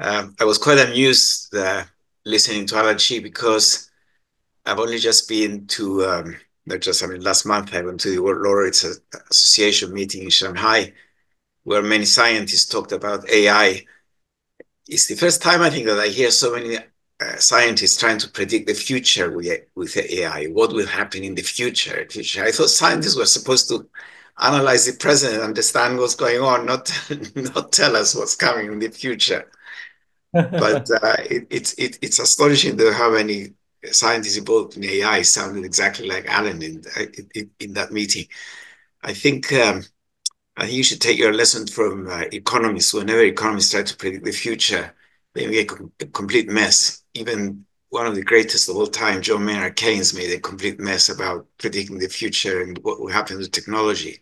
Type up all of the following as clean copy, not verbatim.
I was quite amused listening to Allergy because I've only just been to, not just, I mean, last month I went to the World Laureate Association meeting in Shanghai, where many scientists talked about AI. It's the first time I think that I hear so many scientists trying to predict the future with AI. What will happen in the future? I thought scientists were supposed to analyze the present and understand what's going on, not not tell us what's coming in the future. But it's astonishing though how many scientists involved in AI sounded exactly like Alan in that meeting. I think um, I think you should take your lesson from economists. Whenever economists try to predict the future, they make a complete mess. Even one of the greatest of all time, John Maynard Keynes, made a complete mess about predicting the future and what will happen to technology,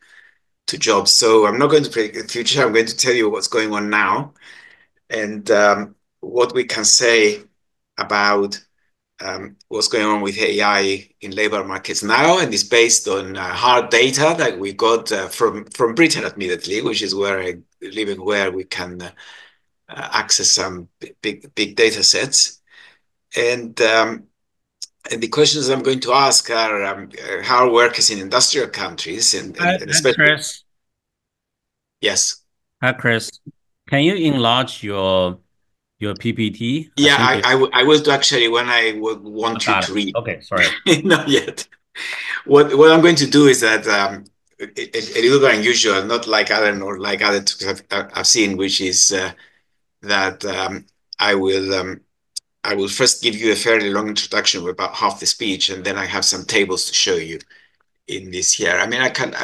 to jobs. So I'm not going to predict the future. I'm going to tell you what's going on now and what we can say about what's going on with AI in labor markets now, and it's based on hard data that we got from Britain, admittedly, which is where I live and where we can access some big data sets. And and the questions I'm going to ask are how are workers in industrial countries and Hi, especially Chris. yes. Hi, Chris. Can you enlarge your PPT? I Yeah, think it I will do actually when I would I want you got it. to read. Okay, sorry. Not yet. What I'm going to do is that a little bit unusual, not like Alan or like other talks I've seen, which is that I will um, I will first give you a fairly long introduction with about half the speech, and then I have some tables to show you in this here. I mean, I can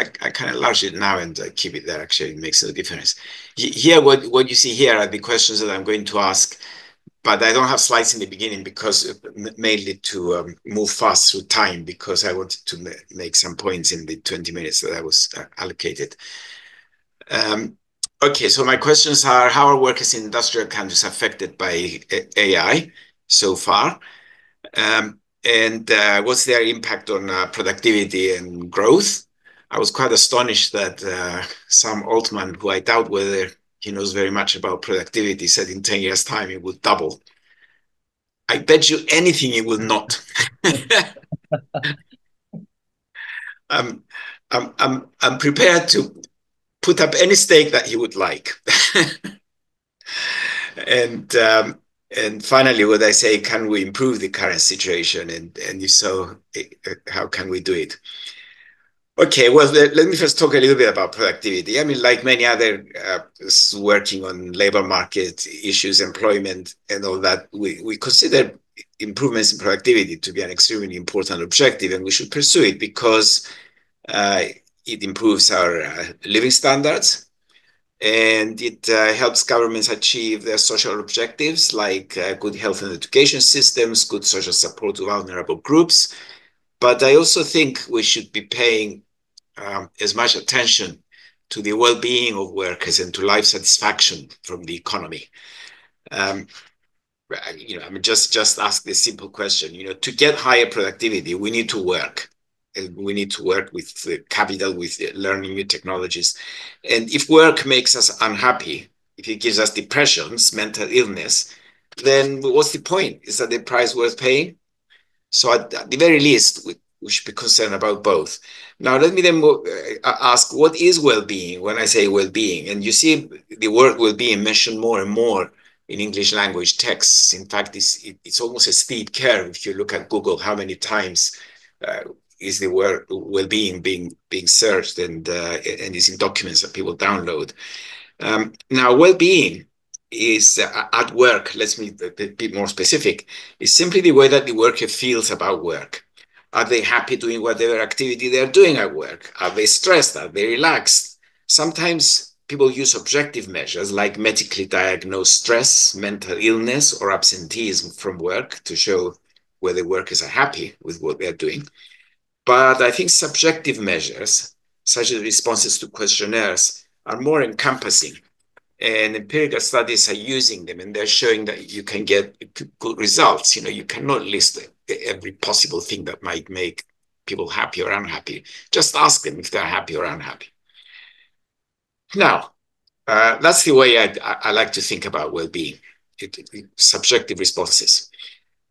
enlarge it now and keep it there. Actually, it makes no difference. Here, what you see here are the questions that I'm going to ask, but I don't have slides in the beginning because mainly to move fast through time because I wanted to make some points in the 20 minutes that I was allocated. Um, okay, so my questions are, how are workers in industrial countries affected by AI so far? And what's their impact on productivity and growth? I was quite astonished that Sam Altman, who I doubt whether he knows very much about productivity, said in 10 years' time it would double. I bet you anything it will not. I'm, I'm prepared to put up any stake that he would like. and and finally, what I say, can we improve the current situation? And if so, how can we do it? Okay, well, let me first talk a little bit about productivity. I mean, like many other working on labor market issues, employment, and all that, we consider improvements in productivity to be an extremely important objective, and we should pursue it because uh, it improves our living standards and it helps governments achieve their social objectives like good health and education systems, good social support to vulnerable groups. But I also think we should be paying as much attention to the well-being of workers and to life satisfaction from the economy. Um, I mean, just ask this simple question. To get higher productivity, we need to work. And we need to work with the capital, with learning new technologies. And if work makes us unhappy, if it gives us depressions, mental illness, then what's the point? Is that the price worth paying? So at the very least, we should be concerned about both. Now, let me then ask, what is well-being when I say well-being? And you see the word well-being mentioned more and more in English language texts. In fact, it's almost a steep curve. If you look at Google, how many times uh, is the word well-being being searched and is in documents that people download. Now, well-being is at work, let's be more specific, is simply the way that the worker feels about work. Are they happy doing whatever activity they're doing at work? Are they stressed? Are they relaxed? Sometimes people use objective measures like medically diagnosed stress, mental illness, or absenteeism from work to show whether workers are happy with what they're doing. But I think subjective measures, such as responses to questionnaires, are more encompassing and empirical studies are using them and they're showing that you can get good results. You cannot list every possible thing that might make people happy or unhappy. Just ask them if they're happy or unhappy. Now, that's the way I like to think about well-being. subjective responses.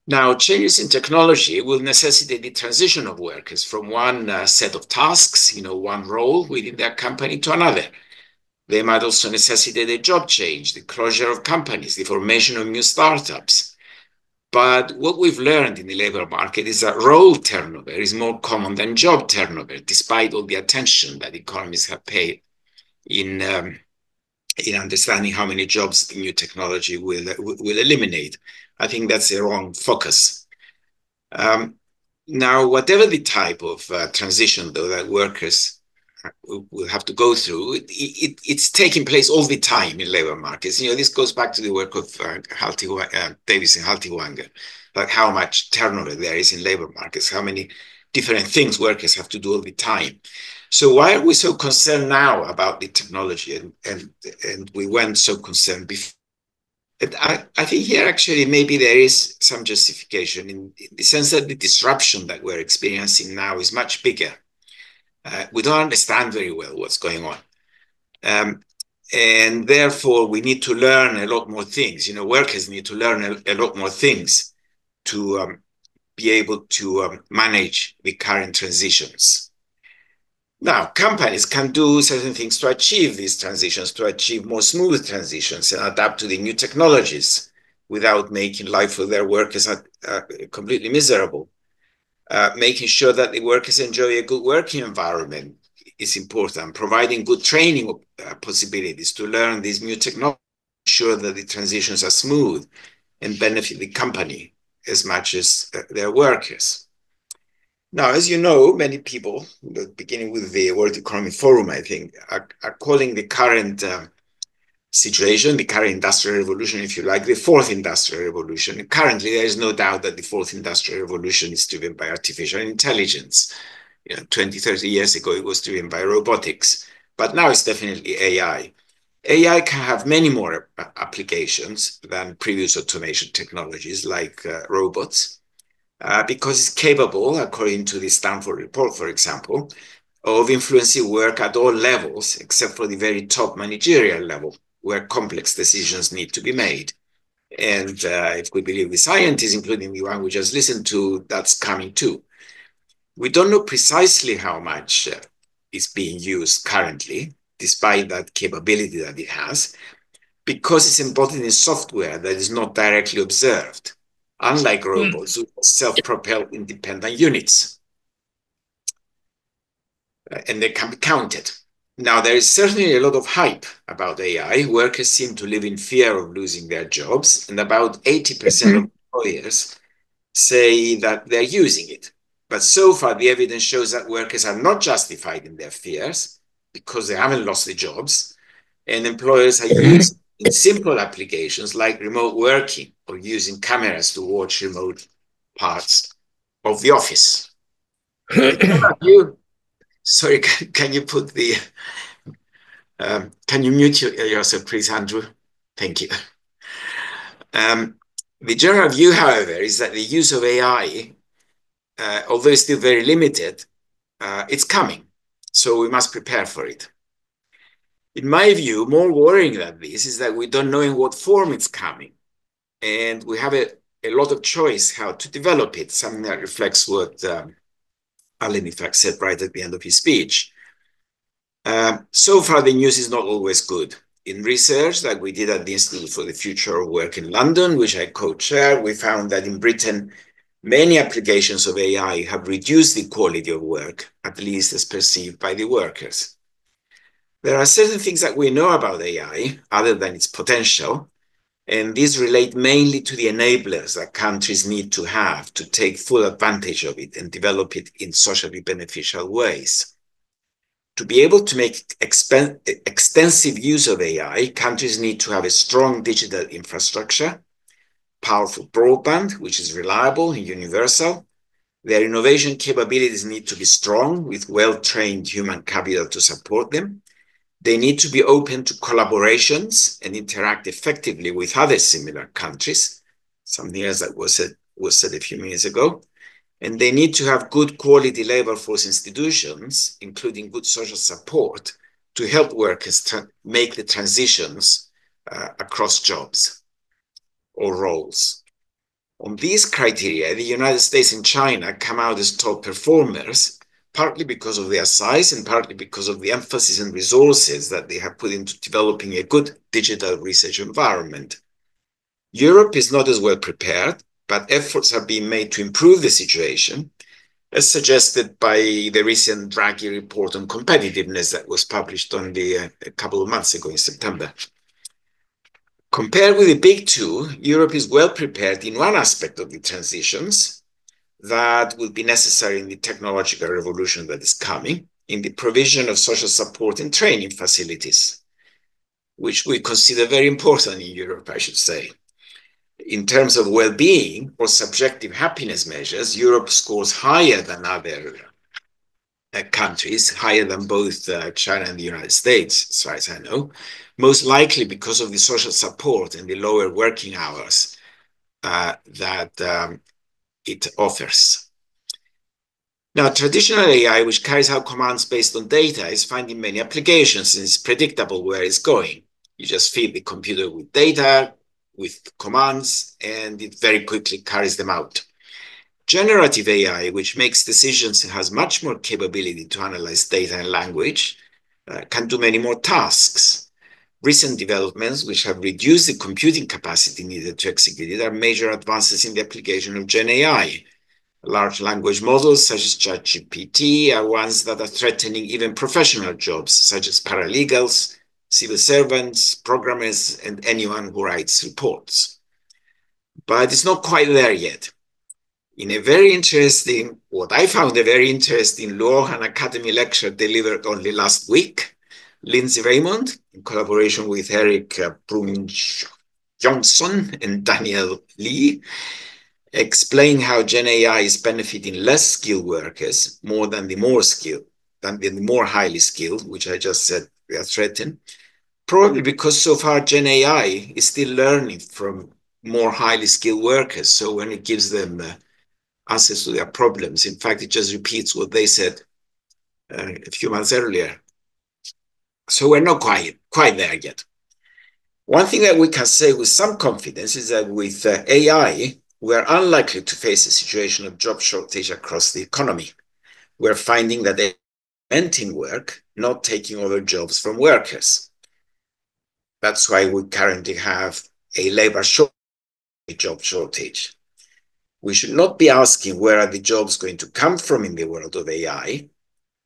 Now, changes in technology will necessitate the transition of workers from one set of tasks, one role within their company to another. They might also necessitate a job change, the closure of companies, the formation of new startups. But what we've learned in the labor market is that role turnover is more common than job turnover, despite all the attention that economists have paid in understanding how many jobs the new technology will eliminate. I think that's the wrong focus. Now, whatever the type of transition, though, that workers will have to go through, it's taking place all the time in labor markets. This goes back to the work of Davis and Haltiwanger, like how much turnover there is in labor markets, how many different things workers have to do all the time. So why are we so concerned now about the technology, and we weren't so concerned before? I think here actually maybe there is some justification in the sense that the disruption that we're experiencing now is much bigger. We don't understand very well what's going on. And therefore, we need to learn a lot more things. Workers need to learn a lot more things to be able to manage the current transitions. Now, companies can do certain things to achieve these transitions, to achieve more smooth transitions and adapt to the new technologies without making life for their workers completely miserable. Making sure that the workers enjoy a good working environment is important. Providing good training possibilities to learn these new technologies, ensure that the transitions are smooth and benefit the company as much as their workers. Now, as you know, many people, beginning with the World Economic Forum, I think, are calling the current situation, the current industrial revolution, if you like, the fourth industrial revolution. And currently, there is no doubt that the fourth industrial revolution is driven by artificial intelligence. 20, 30 years ago, it was driven by robotics, but now it's definitely AI. AI can have many more applications than previous automation technologies like robots, because it's capable, according to the Stanford report, for example, of influencing work at all levels, except for the very top managerial level, where complex decisions need to be made. And if we believe the scientists, including the one we just listened to, that's coming too. We don't know precisely how much is being used currently, despite that capability that it has, because it's embodied in software that is not directly observed, unlike robots, who are self-propelled independent units, and they can be counted. Now, there is certainly a lot of hype about AI. Workers seem to live in fear of losing their jobs, and about 80% of employers say that they're using it. But so far, the evidence shows that workers are not justified in their fears because they haven't lost their jobs, and employers are using in simple applications like remote working or using cameras to watch remote parts of the office. Sorry, can you put the can you mute yourself, please, Andrew? Thank you. The general view, however, is that the use of AI, although it's still very limited, it's coming. So we must prepare for it. In my view, more worrying than this is that we don't know in what form it's coming. And we have a lot of choice how to develop it, something that reflects what Alan, in fact, said right at the end of his speech. So far, the news is not always good. In research that we did at the Institute for the Future of Work in London, which I co-chair, we found that in Britain, many applications of AI have reduced the quality of work, at least as perceived by the workers. There are certain things that we know about AI, other than its potential, and these relate mainly to the enablers that countries need to have to take full advantage of it and develop it in socially beneficial ways. To be able to make extensive use of AI, countries need to have a strong digital infrastructure, powerful broadband, which is reliable and universal. Their innovation capabilities need to be strong with well-trained human capital to support them. They need to be open to collaborations and interact effectively with other similar countries, something else that was said a few minutes ago. And they need to have good quality labor force institutions, including good social support, to help workers make the transitions across jobs. or roles. On these criteria, the United States and China come out as top performers, partly because of their size and partly because of the emphasis and resources that they have put into developing a good digital research environment. Europe is not as well prepared, but efforts are being made to improve the situation, as suggested by the recent Draghi report on competitiveness that was published only a couple of months ago in September. Compared with the big two, Europe is well prepared in one aspect of the transitions that will be necessary in the technological revolution that is coming, in the provision of social support and training facilities, which we consider very important in Europe, I should say. In terms of well-being or subjective happiness measures, Europe scores higher than other countries, higher than both China and the United States, as far as I know, most likely because of the social support and the lower working hours that it offers. Now, traditional AI, which carries out commands based on data, is finding many applications and it's predictable where it's going. You just feed the computer with data, with commands, and it very quickly carries them out. Generative AI, which makes decisions and has much more capability to analyze data and language, can do many more tasks. Recent developments, which have reduced the computing capacity needed to execute it, are major advances in the application of Gen AI. Large language models, such as ChatGPT, are ones that are threatening even professional jobs, such as paralegals, civil servants, programmers, and anyone who writes reports. But it's not quite there yet. In a very interesting, what I found a very interesting Luohan Academy lecture delivered only last week, Lindsay Raymond, in collaboration with Eric Brun Johnson and Daniel Lee, explain how Gen AI is benefiting less skilled workers more than the more highly skilled, which I just said we are threatened. Probably because so far Gen AI is still learning from more highly skilled workers. So when it gives them answers to their problems, in fact, it just repeats what they said a few months earlier. So we're not quite there yet. One thing that we can say with some confidence is that with AI, we're unlikely to face a situation of job shortage across the economy. We're finding that they're augmenting work, not taking over jobs from workers. That's why we currently have a labor shortage, a job shortage. We should not be asking where are the jobs going to come from in the world of AI,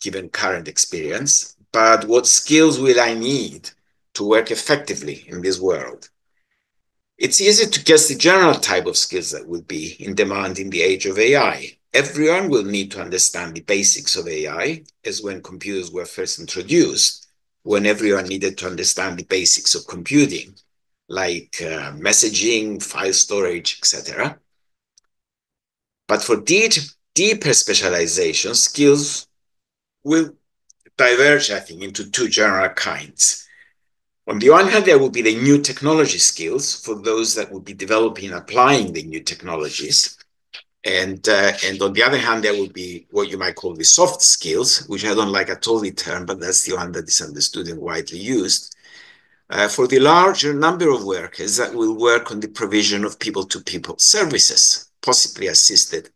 given current experience, but what skills will I need to work effectively in this world? It's easy to guess the general type of skills that will be in demand in the age of AI. Everyone will need to understand the basics of AI, as when computers were first introduced, when everyone needed to understand the basics of computing, like messaging, file storage, etc. But for deeper specialization, skills will diverge, I think, into two general kinds. On the one hand, there will be the new technology skills for those that will be developing and applying the new technologies. And on the other hand, there will be what you might call the soft skills, which I don't like at all the term, but that's the one that is understood and widely used, for the larger number of workers that will work on the provision of people-to-people services, possibly assisted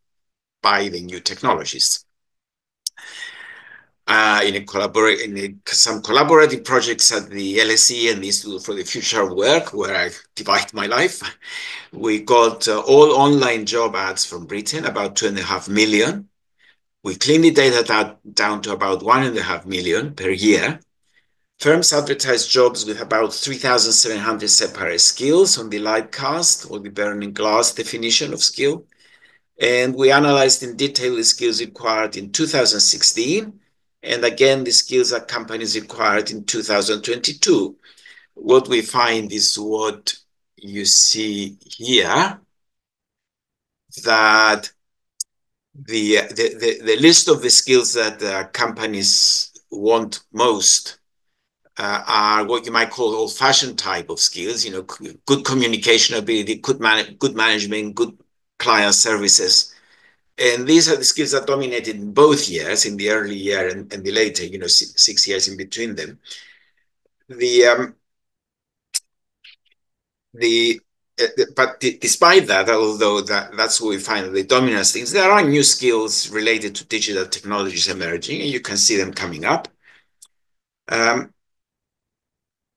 by the new technologies. Some collaborative projects at the LSE and the Institute for the Future of Work, where I divide my life. We got all online job ads from Britain, about 2.5 million. We cleaned the data down to about 1.5 million per year. Firms advertise jobs with about 3,700 separate skills on the Lightcast or the Burning Glass definition of skill. And we analyzed in detail the skills required in 2016. And again, the skills that companies required in 2022. What we find is what you see here, that the list of the skills that companies want most are what you might call old-fashioned type of skills, good communication ability, good management, good client services. And these are the skills that dominated in both years, in the early year and the later, 6 years in between them. The but despite that, although that's what we find the dominant things, there are new skills related to digital technologies emerging, and you can see them coming up. Um,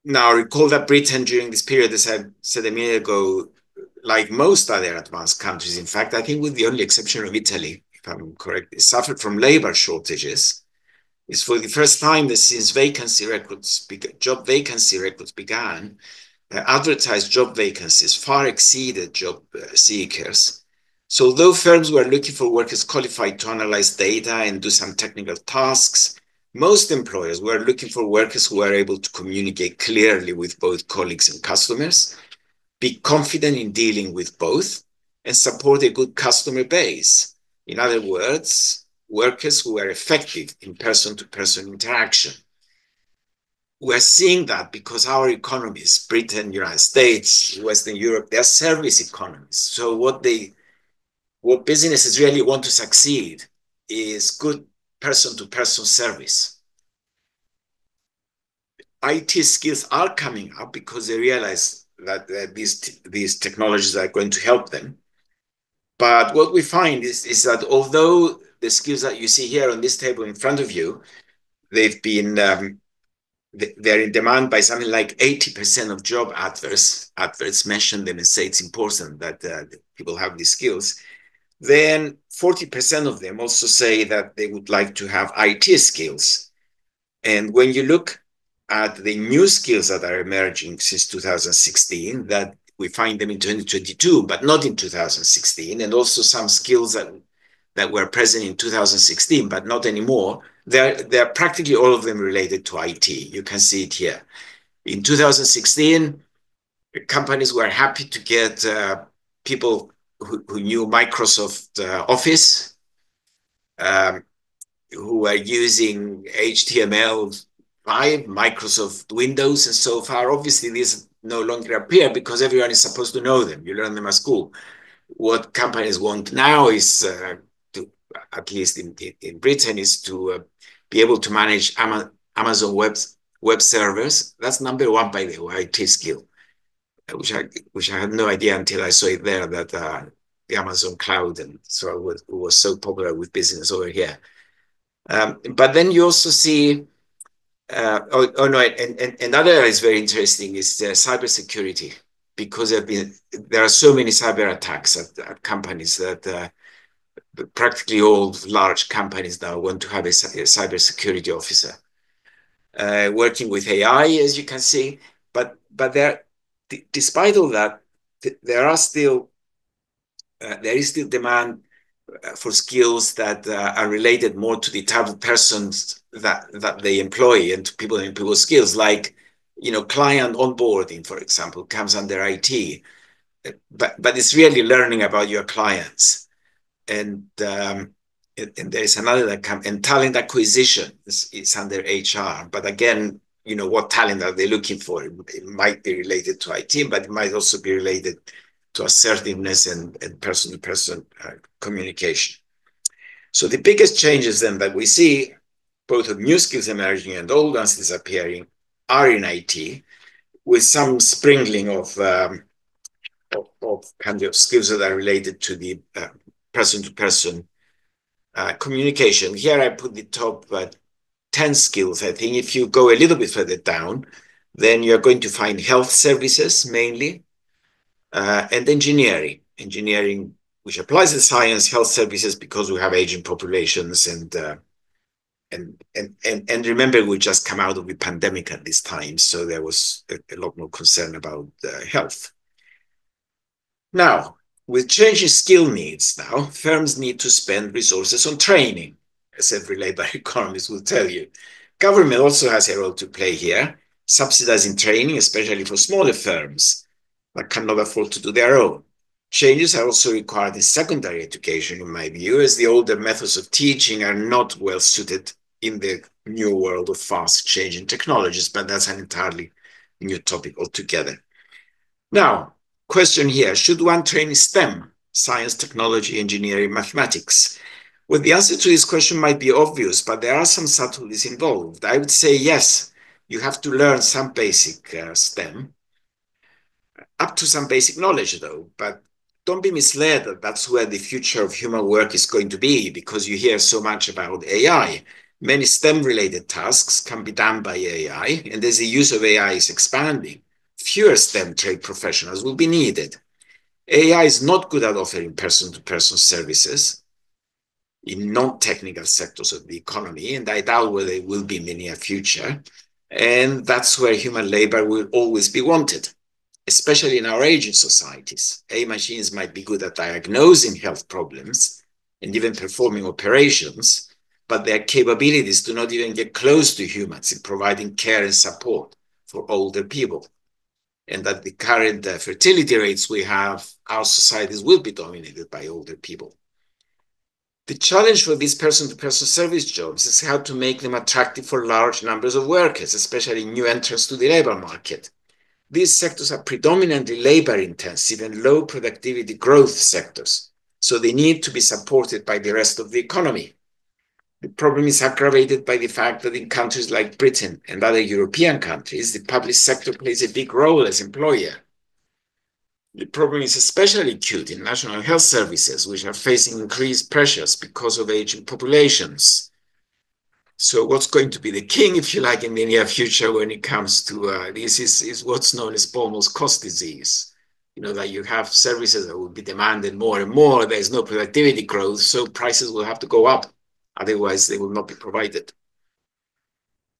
Now, recall that Britain during this period, as I said a minute ago, like most other advanced countries, in fact, I think with the only exception of Italy, if I'm correct, it suffered from labor shortages. It's for the first time that since job vacancy records began, advertised job vacancies far exceeded job seekers. So although firms were looking for workers qualified to analyze data and do some technical tasks, most employers were looking for workers who were able to communicate clearly with both colleagues and customers, be confident in dealing with both, and support a good customer base. In other words, workers who were effective in person-to-person interaction. We're seeing that because our economies, Britain, United States, Western Europe, they're service economies. So what businesses really want to succeed is good person-to-person service. IT skills are coming up because they realize that these technologies are going to help them. But what we find is that although the skills that you see here on this table in front of you, they've been they're in demand by something like 80% of job adverts mention them and say it's important that people have these skills. Then 40% of them also say that they would like to have IT skills. And when you look at the new skills that are emerging since 2016, that we find them in 2022, but not in 2016, and also some skills that were present in 2016, but not anymore, they're practically all of them related to IT. You can see it here. In 2016, companies were happy to get people who knew Microsoft Office, um, who were using HTML5, Microsoft Windows, and so far. Obviously, these no longer appear because everyone is supposed to know them. You learn them at school. What companies want now is to, at least in Britain, is to be able to manage Amazon web servers. That's number one, by the way, IT skill, which I had no idea until I saw it there that the Amazon cloud and so it was so popular with business over here. But then you also see, no, and another area is very interesting is cybersecurity, because there are so many cyber attacks at companies that practically all large companies now want to have a cybersecurity officer working with AI, as you can see. But despite all that, there is still demand for skills that are related more to the type of persons that they employ and to people and people's skills, like client onboarding, for example, comes under IT, but it's really learning about your clients. And there's another that comes, and talent acquisition is under HR. But again, what talent are they looking for? It might be related to IT, but it might also be related to assertiveness and person-to-person communication. So the biggest changes then that we see, both of new skills emerging and old ones disappearing, are in IT, with some sprinkling of kind of skills that are related to the person-to-person communication. Here I put the top 10 skills. I think if you go a little bit further down, then you're going to find health services mainly, and engineering, which applies to science, health services, because we have aging populations, and remember, we just come out of the pandemic at this time, so there was a lot more concern about health. Now, with changing skill needs now, firms need to spend resources on training, as every labor economist will tell you. Government also has a role to play here, subsidizing training, especially for smaller firms that cannot afford to do their own. Changes are also required in secondary education, in my view, as the older methods of teaching are not well suited in the new world of fast changing technologies, but that's an entirely new topic altogether. Now, question here, should one train in STEM, science, technology, engineering, mathematics? Well, the answer to this question might be obvious, but there are some subtleties involved. I would say yes, you have to learn some basic STEM. up to some basic knowledge, though. But don't be misled that that's where the future of human work is going to be, because you hear so much about AI. Many STEM-related tasks can be done by AI, and as the use of AI is expanding, fewer STEM trade professionals will be needed. AI is not good at offering person-to-person services in non-technical sectors of the economy, and I doubt whether it will be in the near future. And that's where human labor will always be wanted, especially in our aging societies. AI machines might be good at diagnosing health problems and even performing operations, but their capabilities do not even get close to humans in providing care and support for older people. And at the current fertility rates we have, our societies will be dominated by older people. The challenge for these person-to-person service jobs is how to make them attractive for large numbers of workers, especially new entrants to the labor market. These sectors are predominantly labor-intensive and low productivity growth sectors, so they need to be supported by the rest of the economy. The problem is aggravated by the fact that in countries like Britain and other European countries, the public sector plays a big role as employer. The problem is especially acute in national health services, which are facing increased pressures because of aging populations. So what's going to be the king, if you like, in the near future when it comes to this is what's known as Boehmer's cost disease. You know, that you have services that will be demanded more and more. There's no productivity growth, so prices will have to go up. Otherwise, they will not be provided.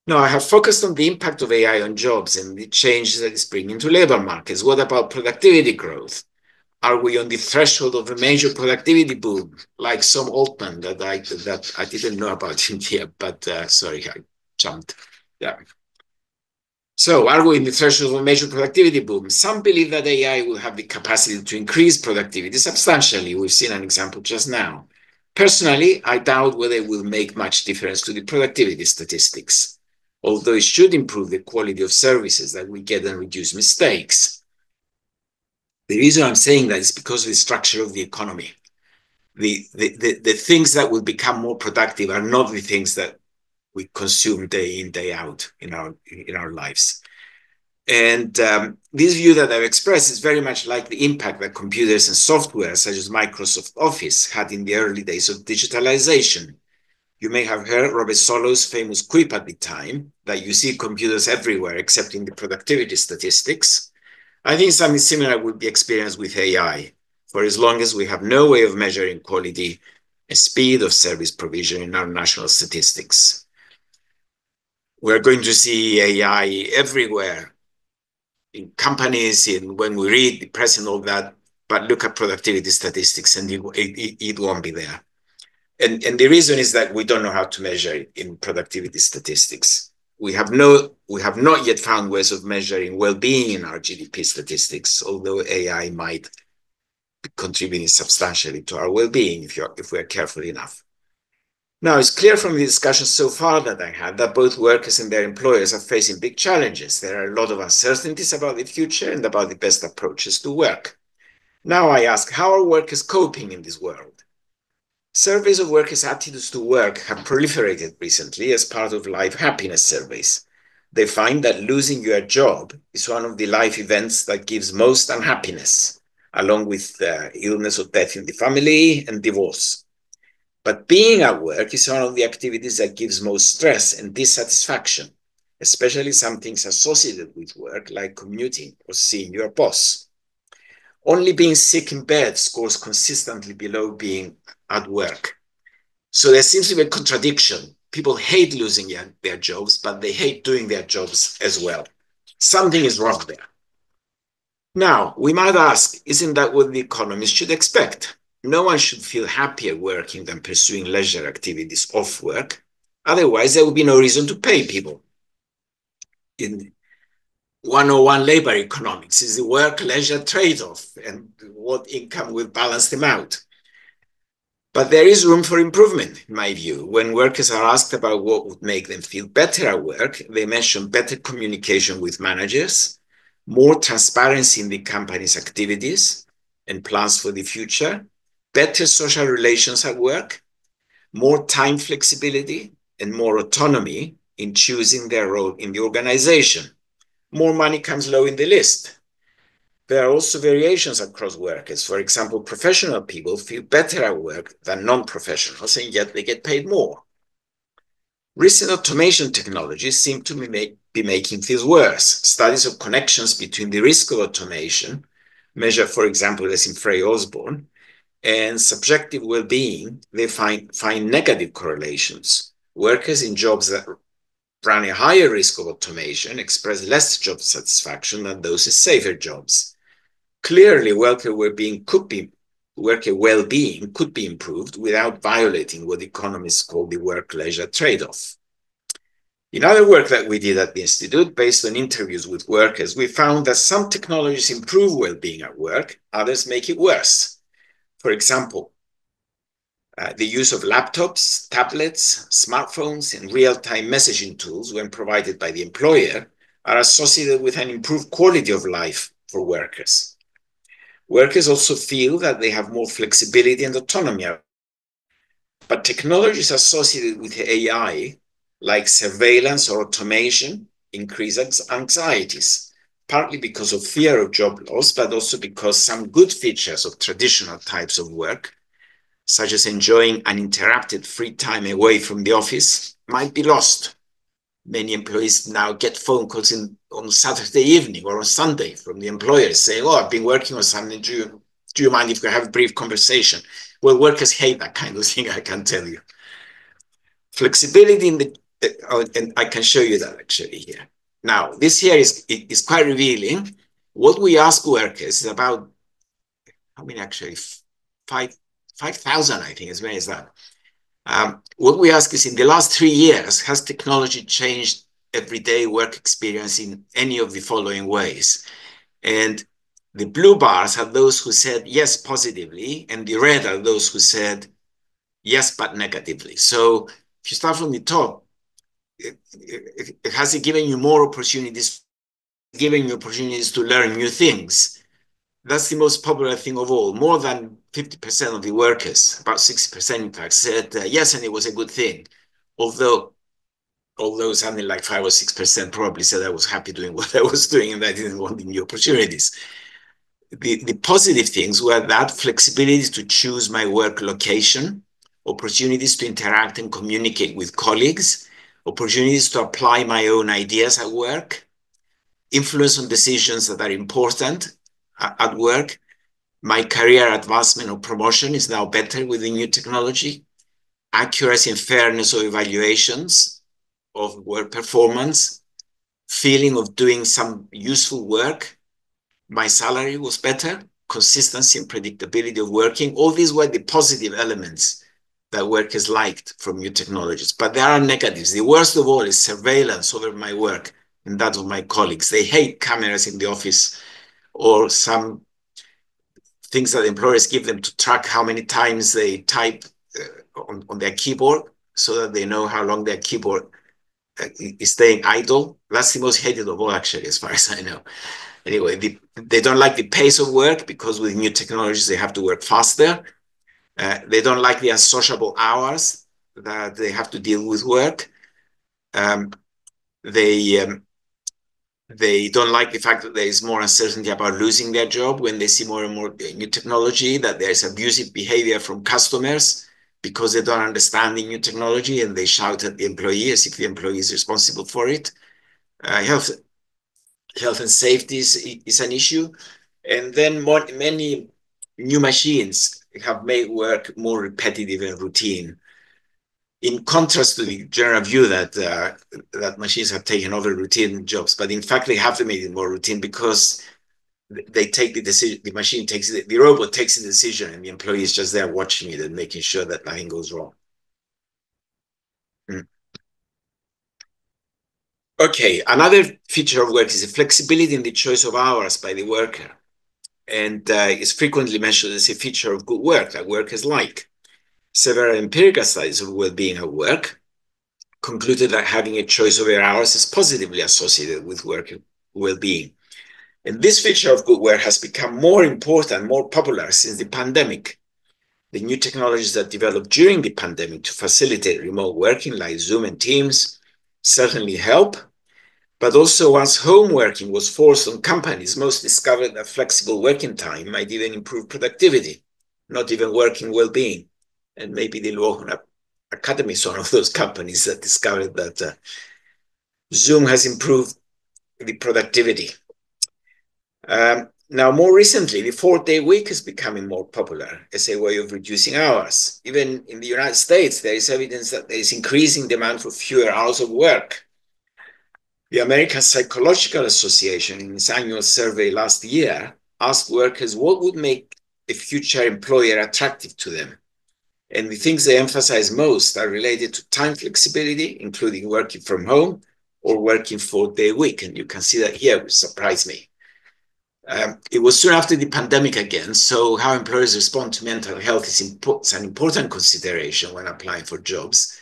Now, I have focused on the impact of AI on jobs and the changes that it's bringing to labor markets. What about productivity growth? Are we on the threshold of a major productivity boom, like some Altman that I didn't know about in here, but sorry, I jumped. Yeah. So are we in the threshold of a major productivity boom? Some believe that AI will have the capacity to increase productivity substantially. We've seen an example just now. Personally, I doubt whether it will make much difference to the productivity statistics, although it should improve the quality of services that we get and reduce mistakes. The reason I'm saying that is because of the structure of the economy. The things that will become more productive are not the things that we consume day in, day out in our lives. And this view that I've expressed is very much like the impact that computers and software such as Microsoft Office had in the early days of digitalization. You may have heard Robert Solow's famous quip at the time that you see computers everywhere except in the productivity statistics. I think something similar will be experienced with AI, for as long as we have no way of measuring quality and speed of service provision in our national statistics. We're going to see AI everywhere, in companies, in when we read the press and all that, but look at productivity statistics and it won't be there. And the reason is that we don't know how to measure it in productivity statistics. We have not yet found ways of measuring well-being in our GDP statistics, although AI might be contributing substantially to our well-being if we're careful enough. Now, it's clear from the discussion so far that I had that both workers and their employers are facing big challenges. There are a lot of uncertainties about the future and about the best approaches to work. Now I ask, how are workers coping in this world? Surveys of workers' attitudes to work have proliferated recently as part of life happiness surveys. They find that losing your job is one of the life events that gives most unhappiness, along with illness or death in the family and divorce. But being at work is one of the activities that gives most stress and dissatisfaction, especially some things associated with work, like commuting or seeing your boss. Only being sick in bed scores consistently below being at work. So there seems to be a contradiction. People hate losing their jobs, but they hate doing their jobs as well. Something is wrong there. Now, we might ask, isn't that what the economists should expect? No one should feel happier working than pursuing leisure activities off work. Otherwise, there would be no reason to pay people. In 101 labor economics is the work-leisure trade-off and what income will balance them out. But there is room for improvement, in my view. When workers are asked about what would make them feel better at work, they mention better communication with managers, more transparency in the company's activities and plans for the future, better social relations at work, more time flexibility, and more autonomy in choosing their role in the organization. More money comes low in the list. There are also variations across workers. For example, professional people feel better at work than non-professionals, and yet they get paid more. Recent automation technologies seem to be making things worse. Studies of connections between the risk of automation, measured, for example, as in Frey Osborne, and subjective well-being, they find negative correlations. Workers in jobs that run a higher risk of automation express less job satisfaction than those in safer jobs. Clearly, worker well-being could be improved without violating what economists call the work-leisure trade-off. In other work that we did at the Institute, based on interviews with workers, we found that some technologies improve well-being at work, others make it worse. For example, the use of laptops, tablets, smartphones, and real-time messaging tools when provided by the employer are associated with an improved quality of life for workers. Workers also feel that they have more flexibility and autonomy. But technologies associated with AI, like surveillance or automation, increase anxieties, partly because of fear of job loss, but also because some good features of traditional types of work, such as enjoying uninterrupted free time away from the office, might be lost. Many employees now get phone calls on Saturday evening or on Sunday from the employers saying, "Oh, I've been working on something. Do you mind if we have a brief conversation?" Well, workers hate that kind of thing, I can tell you. Flexibility in and I can show you that actually here. Now, this here is quite revealing. What we ask workers is about, how many actually? 5,000, I think, as many as that. What we ask is, in the last 3 years, has technology changed everyday work experience in any of the following ways? And the blue bars are those who said yes positively, and the red are those who said yes but negatively. So if you start from the top, has it given you more opportunities, giving you opportunities to learn new things? That's the most popular thing of all. More than 50% of the workers, about 60% in fact, said yes, and it was a good thing. Although something like 5 or 6% probably said I was happy doing what I was doing and I didn't want new opportunities. The positive things were that flexibility to choose my work location, opportunities to interact and communicate with colleagues, opportunities to apply my own ideas at work, influence on decisions that are important at work. My career advancement or promotion is now better with the new technology. Accuracy and fairness of evaluations of work performance, feeling of doing some useful work. My salary was better, consistency and predictability of working. All these were the positive elements that workers liked from new technologies. But there are negatives. The worst of all is surveillance over my work and that of my colleagues. They hate cameras in the office or some things that employers give them to track how many times they type on their keyboard so that they know how long their keyboard is staying idle. That's the most hated of all, actually, as far as I know. Anyway, they don't like the pace of work because with new technologies, they have to work faster. They don't like the unsociable hours that they have to deal with work. They don't like the fact that there is more uncertainty about losing their job when they see more and more new technology, that there is abusive behavior from customers because they don't understand the new technology and they shout at the employee as if the employee is responsible for it. Health and safety is an issue. And then many new machines have made work more repetitive and routine. In contrast to the general view that machines have taken over routine jobs, but in fact they have made it more routine because they take the decision. The machine takes it. The robot takes the decision, and the employee is just there watching it and making sure that nothing goes wrong. Okay, another feature of work is the flexibility in the choice of hours by the worker, and is frequently mentioned as a feature of good work that workers like. Several empirical studies of well-being at work concluded that having a choice of your hours is positively associated with work well-being. And this feature of good work has become more important, more popular since the pandemic. The new technologies that developed during the pandemic to facilitate remote working, like Zoom and Teams, certainly help. But also, once home working was forced on companies, most discovered that flexible working time might even improve productivity, not even working well-being. And maybe the Luohan Academy is one of those companies that discovered that Zoom has improved the productivity. Now, more recently, the 4-day week is becoming more popular as a way of reducing hours. Even in the United States, there is evidence that there is increasing demand for fewer hours of work. The American Psychological Association, in its annual survey last year, asked workers what would make a future employer attractive to them. And the things they emphasize most are related to time flexibility, including working from home or working 4-day week. And you can see that here, which surprised me. It was soon after the pandemic again, so how employers respond to mental health is an important consideration when applying for jobs.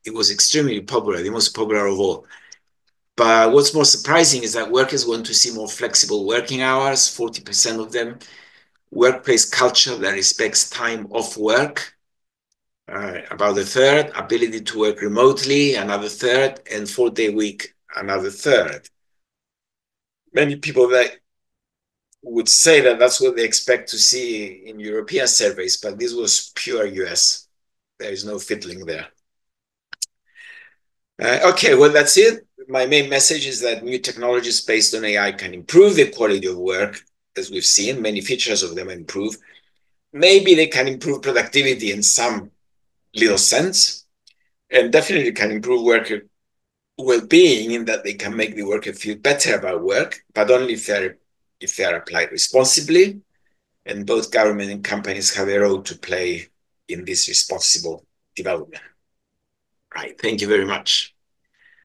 It was extremely popular, the most popular of all. But what's more surprising is that workers want to see more flexible working hours, 40% of them, workplace culture that respects time off work, about a third, ability to work remotely, another third, and 4-day week, another third. Many people that would say that that's what they expect to see in European surveys, but this was pure US. There is no fiddling there. Okay, well, that's it. My main message is that new technologies based on AI can improve the quality of work, as we've seen. Many features of them improve. Maybe they can improve productivity in some little sense, and definitely can improve worker well-being in that they can make the worker feel better about work, but only if they're applied responsibly. And both government and companies have a role to play in this responsible development. Right. Thank you very much.